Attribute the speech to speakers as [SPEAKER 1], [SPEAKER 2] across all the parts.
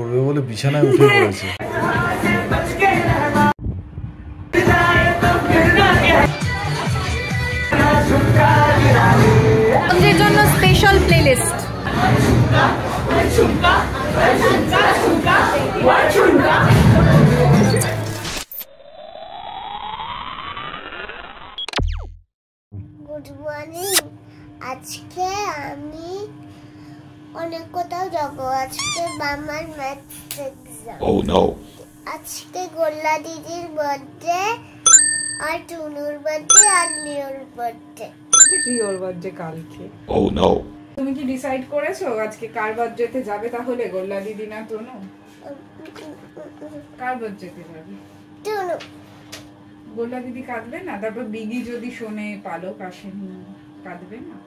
[SPEAKER 1] করবে বলে বিছানায় উঠে পড়েছে।
[SPEAKER 2] ওদের জন্য স্পেশাল প্লেলিস্ট।
[SPEAKER 3] Good morning. আজকে আমি অনেক কোথাও যাবো। আজকে মামার ম্যাথস এক্সাম।
[SPEAKER 1] Oh no.
[SPEAKER 3] আজকে গোল্লা দিদির বার্থডে আর টুনুর বার্থডে আর লিওর বার্থডে।
[SPEAKER 2] লিওর বার্থডে কালকে।
[SPEAKER 1] Oh no.
[SPEAKER 2] তুমি কি ডিসাইড করেছো আজকে কার বার্থডেতে যাবে? তাহলে গোল্লা দিদি না টুনু? কার বার্থডেতে যাবে?
[SPEAKER 3] টুনু।
[SPEAKER 2] গোল্লা দিদি কাঁদবে না? তারপর বিগি যদি শোনে পালক আসেনি, কাঁদবে না?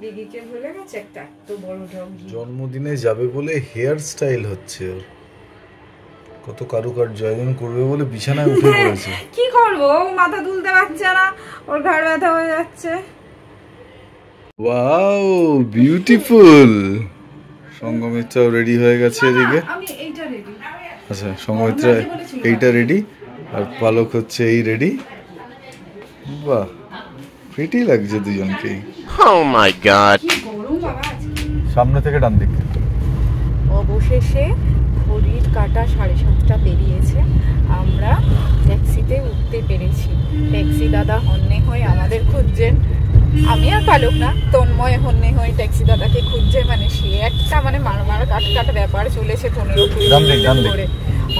[SPEAKER 2] বিগিকে ভুলে গেছে একটা এত বড় ঢং।
[SPEAKER 1] জন্মদিনে যাবে বলে হেয়ার স্টাইল হচ্ছে ওর, কত কারুকার্য আয়োজন করবে বলে বিছানায় উঠে পড়েছে।
[SPEAKER 2] কি করবো, মাথা তুলতে পারছে না, ওর ঘাড় ব্যথা হয়ে যাচ্ছে।
[SPEAKER 1] Wow beautiful. সঙ্গমিত্রাও রেডি হয়ে গেছে এদিকে।
[SPEAKER 2] আমি এইটা রেডি।
[SPEAKER 1] আচ্ছা সঙ্গমিত্রা এইটা রেডি আর পালক হচ্ছে এই রেডি। বাহ প্রিটি লাগছে দুজনকে।
[SPEAKER 4] Oh my god.
[SPEAKER 2] কি গরম বাবা আজকে।
[SPEAKER 1] সামনে থেকে ডান দিকে।
[SPEAKER 2] অবশেষে ঘড়ির কাঁটা 7:30টা পেরিয়েছে, আমরা ট্যাক্সিতে উঠতে পেরেছি। ট্যাক্সি দাদা হন্যে হয়ে আমাদের খুঁজছেন। আমি আর পালক না, তন্ময় হন্যে হয়ে ট্যাক্সি দাদাকে খুঁজছে। মানে সে একটা মানে মার কাট ব্যাপার চলেছে 15 করে।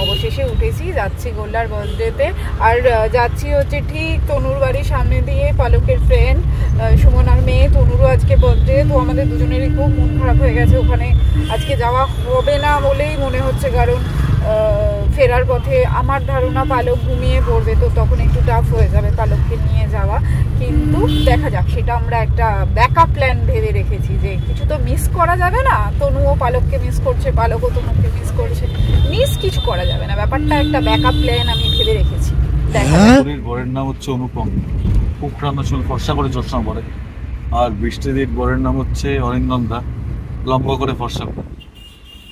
[SPEAKER 2] অবশেষে উঠেছি, যাচ্ছি গোল্লার বার্থডেতে। আর যাচ্ছি হচ্ছে ঠিক তনুর বাড়ির সামনে দিয়ে। পালকের ফ্রেন্ড সুমনার মেয়ে তনুরও আজকে বার্থডে, তো আমাদের দুজনেরই খুব মন খারাপ হয়ে গেছে। ওখানে আজকে যাওয়া হবে না বলেই মনে হচ্ছে, কারণ ফেরার পথে আমার ধারণা পালক ঘুমিয়ে পড়বে, তো তখন একটু টাফ হয়ে যাবে পালককে নিয়ে যাওয়া। কিন্তু দেখা যাক, সেটা আমরা একটা ব্যাকআপ প্ল্যান ভেবে রেখেছি যে কিছু তো মিস করা যাবে না। তনুও পালককে মিস করছে, পালকও তনুকে মিস করছে, মিস কিছু করা যাবে না। ব্যাপারটা একটা ব্যাকআপ প্ল্যান আমি ভেবে রেখেছি।
[SPEAKER 1] বরের নাম হচ্ছে অনুপম, খুব প্রাণ চুল ফর্সা করে চশমা পরে। আর বৃষ্টিদির বরের নাম হচ্ছে অরিন্দম দা, লম্বা করে ফর্সা করে।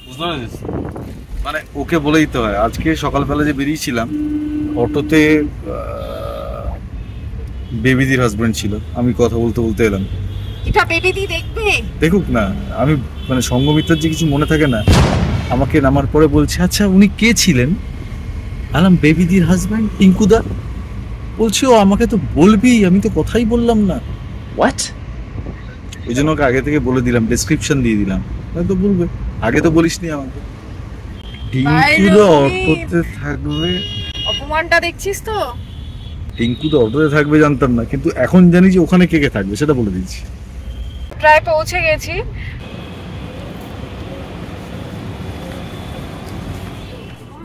[SPEAKER 1] বুঝতে পেরেছিস? মানে ওকে বলেই তো হয়। আজকে সকালবেলা যে বেরিয়েছিলাম অটোতে বেবিদির হাজবেন্ড ছিল, আমি কথা বলতে বলতে এলাম।
[SPEAKER 2] এটা বেবিদি দেখবে,
[SPEAKER 1] দেখুক না। আমি মানে সঙ্গমিত্রার যে কিছু মনে থাকে না, আমাকে নামার পরে বলছে আচ্ছা উনি কে ছিলেন? আলাম বেবিদির হাজবেন্ড টিঙ্কুদা। বলছি ও আমাকে তো বলবি, আমি তো কথাই বললাম না।
[SPEAKER 4] What?
[SPEAKER 1] ওই জন্য ওকে আগে থেকে বলে দিলাম, ডেসক্রিপশন দিয়ে দিলাম, তো বলবে। আগে তো বলিসনি আমাকে। টিঙ্কুদা অটোতে থাকবে,
[SPEAKER 2] অপমানটা দেখছিস তো?
[SPEAKER 1] টিঙ্কুদা অটোতে থাকবে জানতাম না, কিন্তু এখন জানি যে ওখানে কে কে থাকবে সেটা বলে দিচ্ছি।
[SPEAKER 2] প্রায় পৌঁছে গেছি।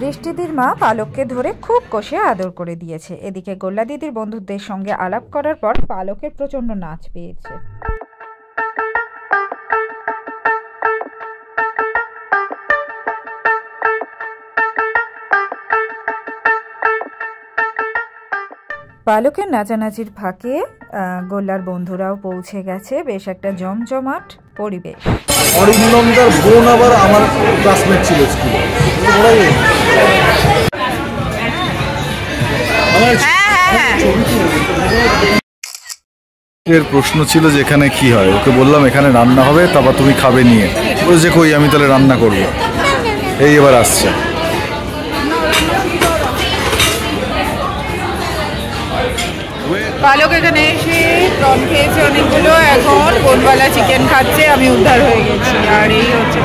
[SPEAKER 2] বৃষ্টিদির মা পালককে ধরে খুব কষে আদর করে দিয়েছে। এদিকে গোল্লা দিদির বন্ধুদের সঙ্গে আলাপ করার পর পালকের প্রচন্ড নাচ পেয়েছে। পালকের নাচানাচির ফাঁকে গোল্লার বন্ধুরাও পৌঁছে গেছে। বেশ একটা জমজমাট পরিবেশ।
[SPEAKER 1] অরিন্দমদার বোন আবার আমার ক্লাসমেট ছিল স্কুলে। এর প্রশ্ন ছিল যে এখানে কি হয়, ওকে বললাম এখানে রান্না হবে, তারপর তুমি খাবে নিয়ে। বলছে কই, আমি তাহলে রান্না করবো। এই এবার আসছে।
[SPEAKER 2] পালক এখানে এসে প্রন খেয়েছে অনেকগুলো, এখন বোনওয়ালা চিকেন খাচ্ছে। আমি উদ্ধার হয়ে গেছি। আর এই হচ্ছে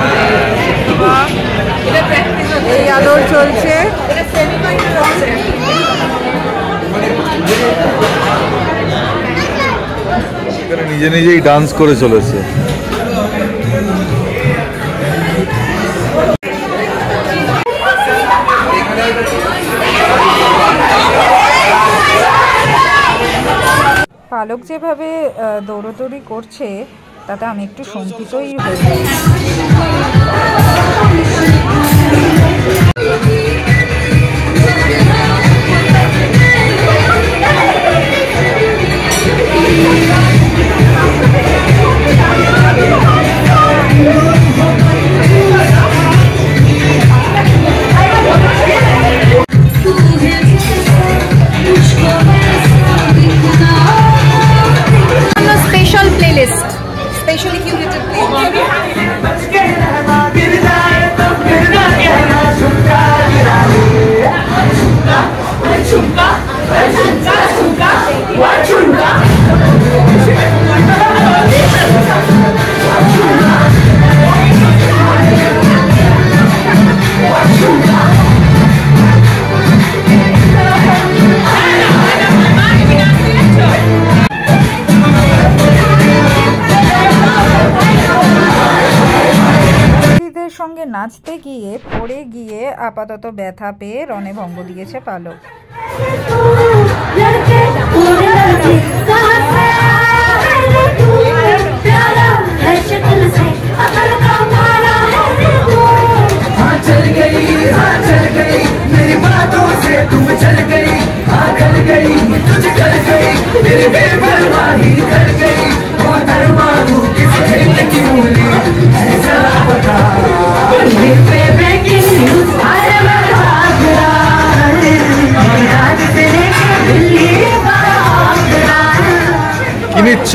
[SPEAKER 2] এই আদর চলছে।
[SPEAKER 1] এখানে নিজে নিজেই ডান্স করে চলেছে।
[SPEAKER 2] পালক যেভাবে দৌড়দৌড়ি করছে তাতে আমি একটু শঙ্কিতই হয়ে যাই। Specially curated plates. সঙ্গে নাচতে গিয়ে পড়ে গিয়ে আপাতত ব্যথা পেয়ে রণে ভঙ্গ দিয়েছে পালক।
[SPEAKER 1] কি নিচ্ছ?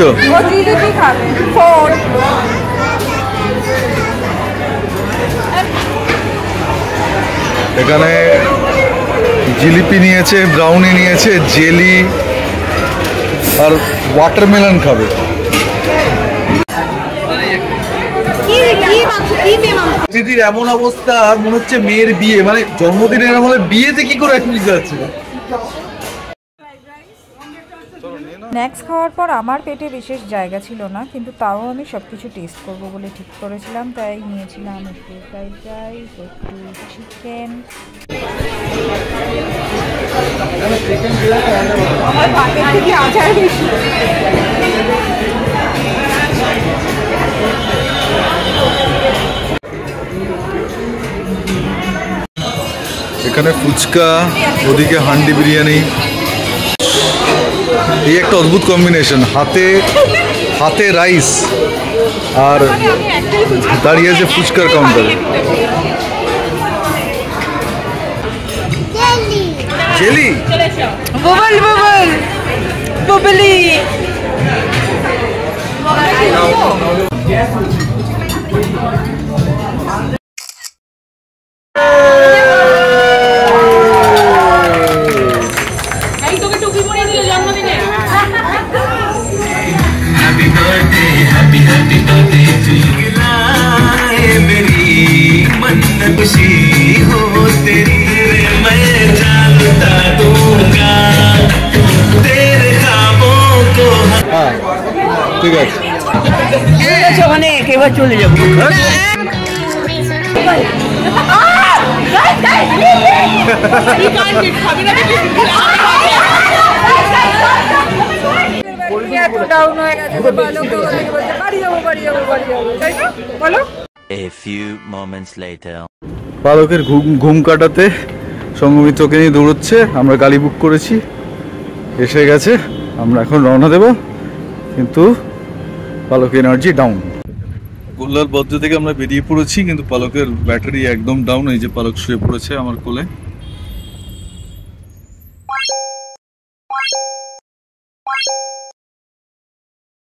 [SPEAKER 1] এখানে জিলিপি নিয়েছে, ব্রাউনি নিয়েছে, জেলি আর ওয়াটারমেলন খাবে। দিদির এমন অবস্থা মনে হচ্ছে মেয়ের বিয়ে, মানে জন্মদিনের আমলে বিয়েতে কি করে বুঝতে পারছি না।
[SPEAKER 2] স্ন্যাক্স খাওয়ার পর আমার পেটে বিশেষ জায়গা ছিল না, কিন্তু তাও আমি সব কিছু টেস্ট করবো বলে ঠিক করেছিলাম, তাই নিয়েছিলাম একটু ফ্রাইড রাইস, একটু চিকেন।
[SPEAKER 1] এখানে ফুচকা, ওদিকে হান্ডি বিরিয়ানি। এই একটা অদ্ভুত কম্বিনেশন, হাতে রাইস আর দাঁড়িয়ে আছে ফুচকার কাউন্টারে। জেলি
[SPEAKER 2] বুবল বুবল বুবলি।
[SPEAKER 1] ঠিক আছে,
[SPEAKER 5] অনেক, এবার চলে যাবো।
[SPEAKER 1] পালকের ঘুম কাটাতে সঙ্গমিত্রকে নিয়ে দৌড়চ্ছে। আমরা গাড়ি বুক করেছি, এসে গেছে, আমরা এখন রওনা দেব, কিন্তু পালকের এনার্জি ডাউন। গোল্লার বদ্র থেকে আমরা বেরিয়ে পড়েছি, কিন্তু পালকের ব্যাটারি একদম ডাউন। এই যে পালক শুয়ে পড়েছে আমার কোলে।